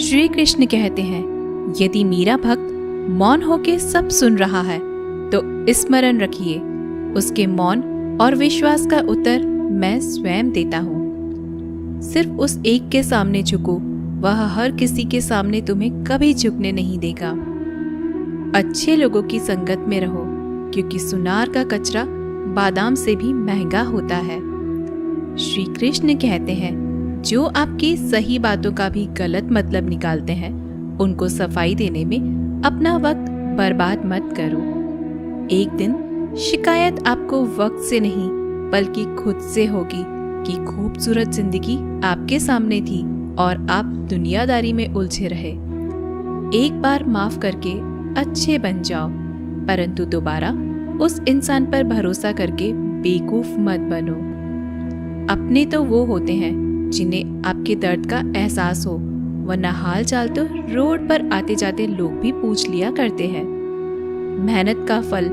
श्री कृष्ण कहते हैं, यदि मेरा भक्त मौन होके सब सुन रहा है तो स्मरण रखिए, उसके मौन और विश्वास का उत्तर मैं स्वयं देता हूँ। सिर्फ उस एक के सामने झुको, वह हर किसी के सामने तुम्हें कभी झुकने नहीं देगा। अच्छे लोगों की संगत में रहो, क्योंकि सुनार का कचरा बादाम से भी महंगा होता है। श्री कृष्ण कहते हैं, जो आपकी सही बातों का भी गलत मतलब निकालते हैं, उनको सफाई देने में अपना वक्त बर्बाद मत करो। एक दिन शिकायत आपको वक्त से नहीं बल्कि खुद से होगी कि खूबसूरत जिंदगी आपके सामने थी और आप दुनियादारी में उलझे रहे। एक बार माफ करके अच्छे बन जाओ, परंतु दोबारा उस इंसान पर भरोसा करके बेवकूफ मत बनो। अपने तो वो होते हैं जिन्हें आपके दर्द का एहसास हो, वरना हाल चाल तो रोड पर आते जाते लोग भी पूछ लिया करते हैं। मेहनत का फल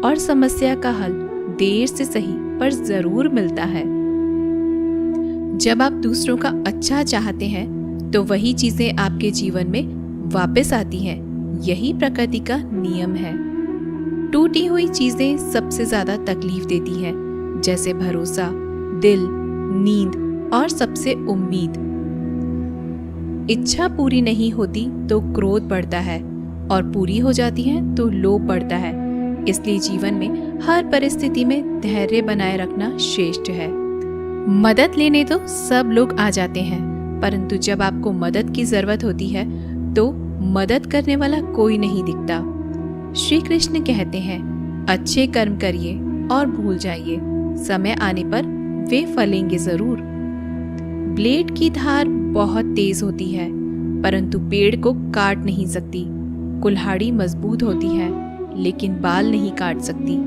और समस्या का हल देर से सही पर जरूर मिलता है। जब आप दूसरों का अच्छा चाहते हैं तो वही चीजें आपके जीवन में वापस आती हैं। यही प्रकृति का नियम है। टूटी हुई चीजें सबसे ज्यादा तकलीफ देती हैं, जैसे भरोसा, दिल, नींद और सबसे उम्मीद। इच्छा पूरी नहीं होती तो क्रोध बढ़ता है, और पूरी हो जाती है तो लोभ बढ़ता है। इसलिए जीवन में हर परिस्थिति में धैर्य बनाए रखना श्रेष्ठ है। मदद लेने तो सब लोग आ जाते हैं, परंतु जब आपको मदद की जरूरत होती है तो मदद करने वाला कोई नहीं दिखता। श्री कृष्ण कहते हैं, अच्छे कर्म करिए और भूल जाइए, समय आने पर वे फलेंगे जरूर। ब्लेड की धार बहुत तेज होती है, परंतु पेड़ को काट नहीं सकती। कुल्हाड़ी मजबूत होती है, लेकिन बाल नहीं काट सकती।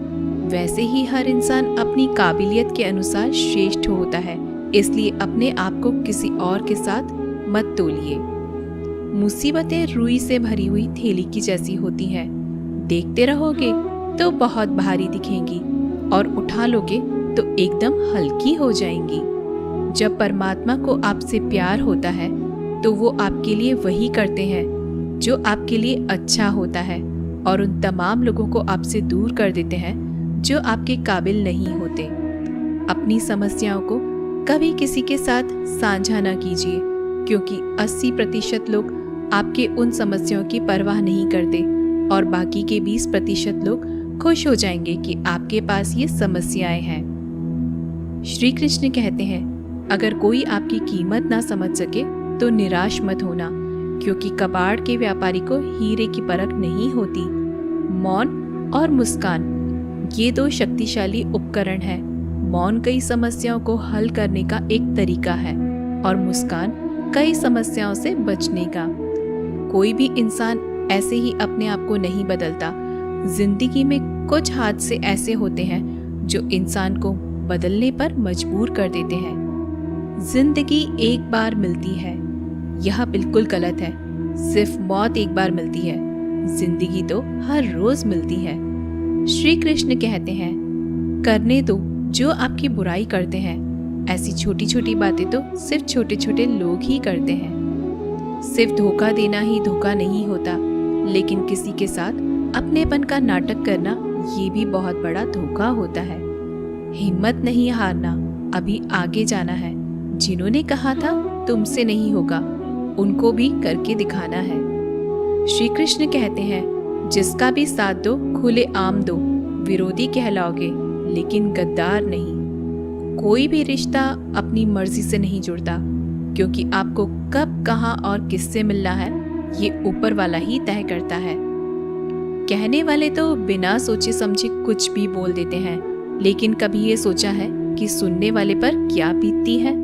वैसे ही हर इंसान अपनी काबिलियत के अनुसार श्रेष्ठ होता है, इसलिए अपने आप को किसी और के साथ मत तोलिए। मुसीबतें रुई से भरी हुई थैली की जैसी होती हैं। देखते रहोगे तो बहुत भारी दिखेंगी, और उठा लोगे तो एकदम हल्की हो जाएंगी। जब परमात्मा को आपसे प्यार होता है तो वो आपके लिए वही करते हैं जो आपके लिए अच्छा होता है, और उन तमाम लोगों को आपसे दूर कर देते हैं जो आपके काबिल नहीं होते। अपनी समस्याओं को कभी किसी के साथ साझा न कीजिए, क्योंकि 80% लोग आपके उन समस्याओं की परवाह नहीं करते, और बाकी के 20% लोग खुश हो जाएंगे कि आपके पास ये समस्याएं हैं। श्री कृष्ण कहते हैं, अगर कोई आपकी कीमत ना समझ सके तो निराश मत होना, क्योंकि कबाड़ के व्यापारी को हीरे की परख नहीं होती। मौन और मुस्कान, ये दो शक्तिशाली उपकरण हैं। मौन कई समस्याओं को हल करने का एक तरीका है, और मुस्कान कई समस्याओं से बचने का। कोई भी इंसान ऐसे ही अपने आप को नहीं बदलता। जिंदगी में कुछ हादसे ऐसे होते हैं जो इंसान को बदलने पर मजबूर कर देते हैं। जिंदगी एक बार मिलती है, यह बिल्कुल गलत है। सिर्फ मौत एक बार मिलती है, जिंदगी तो हर रोज मिलती है। श्री कृष्ण कहते हैं, करने दो जो आपकी बुराई करते हैं। ऐसी छोटी छोटी बातें तो सिर्फ छोटे छोटे लोग ही करते हैं। सिर्फ धोखा देना ही धोखा नहीं होता, लेकिन किसी के साथ अपनेपन का नाटक करना ये भी बहुत बड़ा धोखा होता है। हिम्मत नहीं हारना, अभी आगे जाना है। जिन्होंने कहा था तुमसे नहीं होगा, उनको भी करके दिखाना है। श्री कृष्ण कहते हैं, जिसका भी साथ दो खुले आम दो, विरोधी कहलाओगे लेकिन गद्दार नहीं। कोई भी रिश्ता अपनी मर्जी से नहीं जुड़ता, क्योंकि आपको कब, कहां और किससे मिलना है ये ऊपर वाला ही तय करता है। कहने वाले तो बिना सोचे समझे कुछ भी बोल देते हैं, लेकिन कभी ये सोचा है कि सुनने वाले पर क्या बीतती है?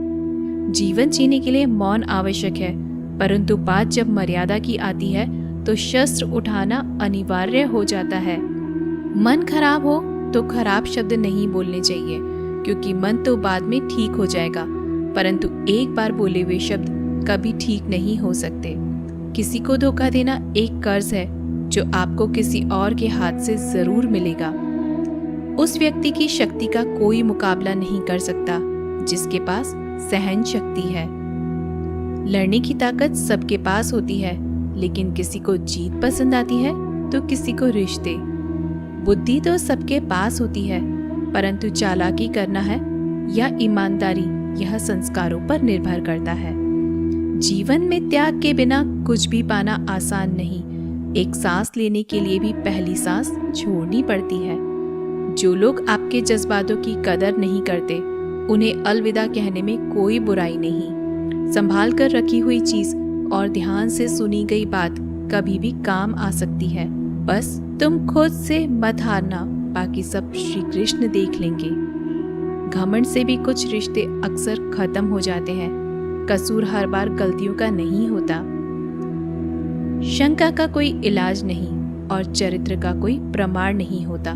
जीवन जीने के लिए मौन आवश्यक है, परंतु बात जब मर्यादा की आती है तो शस्त्र उठाना अनिवार्य हो जाता है। मन खराब हो तो खराब शब्द नहीं बोलने चाहिए, क्योंकि मन तो बाद में ठीक हो जाएगा, परंतु एक बार बोले हुए शब्द कभी ठीक नहीं हो सकते। किसी को धोखा देना एक कर्ज है जो आपको किसी और के हाथ से जरूर मिलेगा। उस व्यक्ति की शक्ति का कोई मुकाबला नहीं कर सकता जिसके पास सहन शक्ति है। लड़ने की ताकत सबके पास होती है, लेकिन किसी को जीत पसंद आती है तो किसी को रिश्ते। बुद्धि तो सबके पास होती है, परंतु चालाकी करना है या ईमानदारी, यह संस्कारों पर निर्भर करता है। जीवन में त्याग के बिना कुछ भी पाना आसान नहीं। एक सांस लेने के लिए भी पहली सांस छोड़नी पड़ती है। जो लोग आपके जज्बातों की कदर नहीं करते, उन्हें अलविदा कहने में कोई बुराई नहीं। संभाल कर रखी हुई चीज और ध्यान से सुनी गई बात कभी भी काम आ सकती है। बस तुम खुद से मत हारना, बाकी सब श्री कृष्ण देख लेंगे। घमंड से भी कुछ रिश्ते अक्सर खत्म हो जाते हैं। कसूर हर बार गलतियों का नहीं होता। शंका का कोई इलाज नहीं और चरित्र का कोई प्रमाण नहीं होता।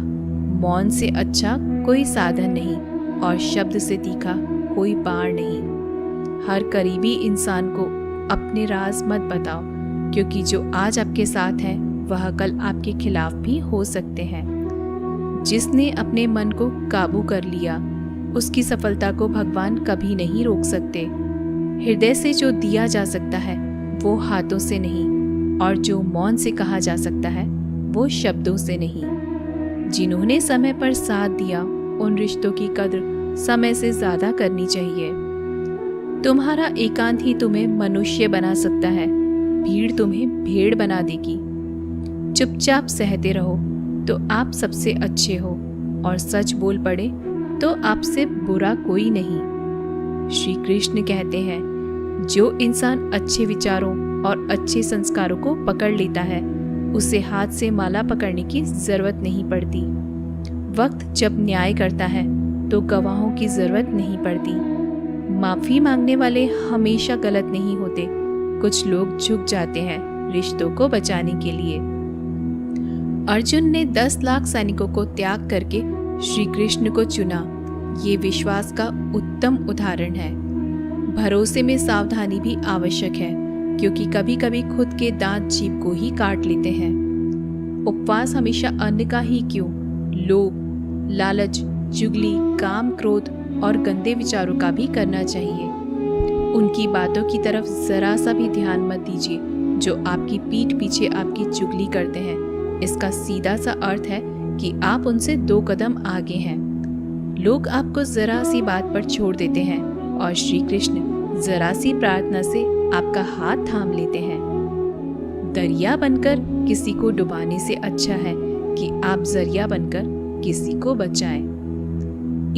मौन से अच्छा कोई साधन नहीं और शब्द से तीखा कोई बाण नहीं। हर करीबी इंसान को अपने राज मत बताओ, क्योंकि जो आज आपके साथ है वह कल आपके खिलाफ भी हो सकते हैं। जिसने अपने मन को काबू कर लिया, उसकी सफलता को भगवान कभी नहीं रोक सकते। हृदय से जो दिया जा सकता है वो हाथों से नहीं, और जो मौन से कहा जा सकता है वो शब्दों से नहीं। जिन्होंने समय पर साथ दिया, उन रिश्तों की कद्र समय से ज्यादा करनी चाहिए। तुम्हारा एकांत ही तुम्हें मनुष्य बना सकता है, भीड़ तुम्हें भेड़ बना देगी। चुपचाप सहते रहो तो आप सबसे अच्छे हो, और सच बोल पड़े तो आपसे बुरा कोई नहीं। श्री कृष्ण कहते हैं, जो इंसान अच्छे विचारों और अच्छे संस्कारों को पकड़ लेता है, उसे हाथ से माला पकड़ने की जरूरत नहीं पड़ती। वक्त जब न्याय करता है तो गवाहों की जरूरत नहीं पड़ती। माफी मांगने वाले हमेशा गलत नहीं होते। कुछ लोग झुक जाते हैं रिश्तों को बचाने के लिए। अर्जुन ने 10 लाख सैनिकों को त्याग करके श्री कृष्ण को चुना। ये विश्वास का उत्तम उदाहरण है। भरोसे में सावधानी भी आवश्यक है, क्योंकि कभी कभी खुद के दांत जीभ को ही काट लेते हैं। उपवास हमेशा अन्न का ही क्यों, लोभ, लालच, चुगली, काम, क्रोध और गंदे विचारों का भी करना चाहिए। उनकी बातों की तरफ जरा सा भी ध्यान मत दीजिए जो आपकी पीठ पीछे आपकी चुगली करते हैं। इसका सीधा सा अर्थ है कि आप उनसे 2 कदम आगे हैं। लोग आपको जरा सी बात पर छोड़ देते हैं और श्री कृष्ण जरा सी प्रार्थना से आपका हाथ थाम लेते हैं। दरिया बनकर किसी को डुबाने से अच्छा है कि आप जरिया बनकर किसी को बचाएं।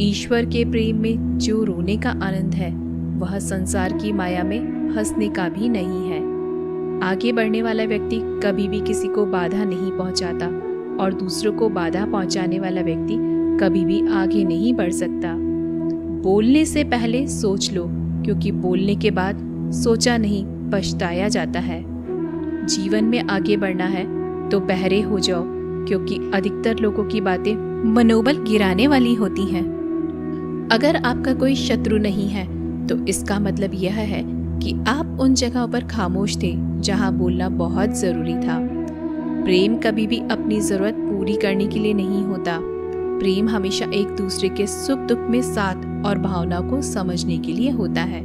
ईश्वर के प्रेम में जो रोने का आनंद है, वह संसार की माया में हंसने का भी नहीं है। आगे बढ़ने वाला व्यक्ति कभी भी किसी को बाधा नहीं पहुंचाता, और दूसरों को बाधा पहुंचाने वाला व्यक्ति कभी भी आगे नहीं बढ़ सकता। बोलने से पहले सोच लो, क्योंकि बोलने के बाद सोचा नहीं पछताया जाता है। जीवन में आगे बढ़ना है तो बहरे हो जाओ, क्योंकि अधिकतर लोगों की बातें मनोबल गिराने वाली होती हैं। अगर आपका कोई शत्रु नहीं है तो इसका मतलब यह है कि आप उन जगहों पर खामोश थे जहां बोलना बहुत जरूरी था। प्रेम कभी भी अपनी जरूरत पूरी करने के लिए नहीं होता। प्रेम हमेशा एक दूसरे के सुख दुख में साथ और भावनाओं को समझने के लिए होता है।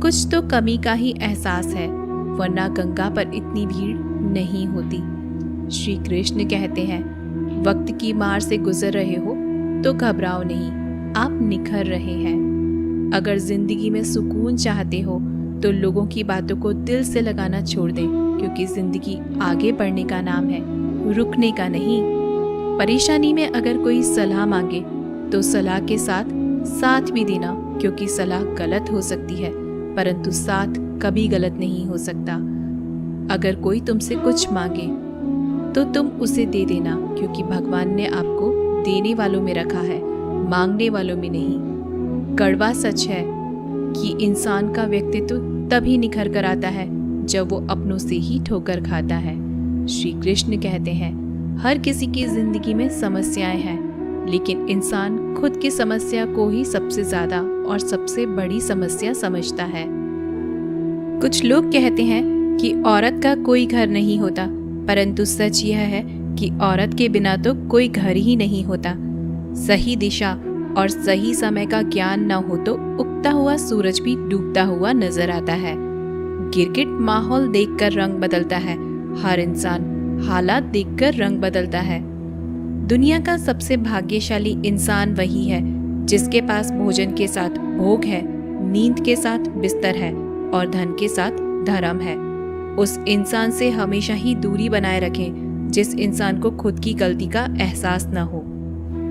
कुछ तो कमी का ही एहसास है, वरना गंगा पर इतनी भीड़ नहीं होती। श्री कृष्ण कहते हैं, वक्त की मार से गुजर रहे हो तो घबराओ नहीं, आप निखर रहे हैं। अगर जिंदगी में सुकून चाहते हो तो लोगों की बातों को दिल से लगाना छोड़ दें, क्योंकि जिंदगी आगे बढ़ने का नाम है, रुकने का नहीं। परेशानी में अगर कोई सलाह मांगे तो सलाह के साथ साथ भी देना, क्योंकि सलाह गलत हो सकती है परंतु साथ कभी गलत नहीं हो सकता। अगर कोई तुमसे कुछ मांगे तो तुम उसे दे देना, क्योंकि भगवान ने आपको देने वालों में रखा है, मांगने वालों में नहीं। कड़वा सच है कि इंसान का व्यक्तित्व तभी निखर कर आता है जब वो अपनों से ही ठोकर खाता है। श्री कृष्ण कहते हैं, हर किसी की जिंदगी में समस्याएं हैं, लेकिन इंसान खुद की समस्या को ही सबसे ज्यादा और सबसे बड़ी समस्या समझता है। कुछ लोग कहते हैं कि औरत का कोई घर नहीं होता, परंतु सच यह है कि औरत के बिना तो कोई घर ही नहीं होता। सही दिशा और सही समय का ज्ञान न हो तो उगता हुआ सूरज भी डूबता हुआ नजर आता है। गिरगिट माहौल देखकर रंग बदलता है, हर इंसान हालात देखकर रंग बदलता है। दुनिया का सबसे भाग्यशाली इंसान वही है जिसके पास भोजन के साथ भोग है, नींद के साथ बिस्तर है और धन के साथ धर्म है। उस इंसान से हमेशा ही दूरी बनाए रखें जिस इंसान को खुद की गलती का एहसास न हो।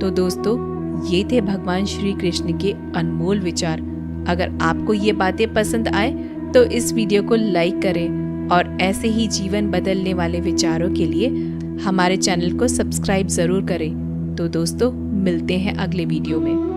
तो दोस्तों, ये थे भगवान श्री कृष्ण के अनमोल विचार। अगर आपको ये बातें पसंद आए तो इस वीडियो को लाइक करें और ऐसे ही जीवन बदलने वाले विचारों के लिए हमारे चैनल को सब्सक्राइब ज़रूर करें। तो दोस्तों, मिलते हैं अगले वीडियो में।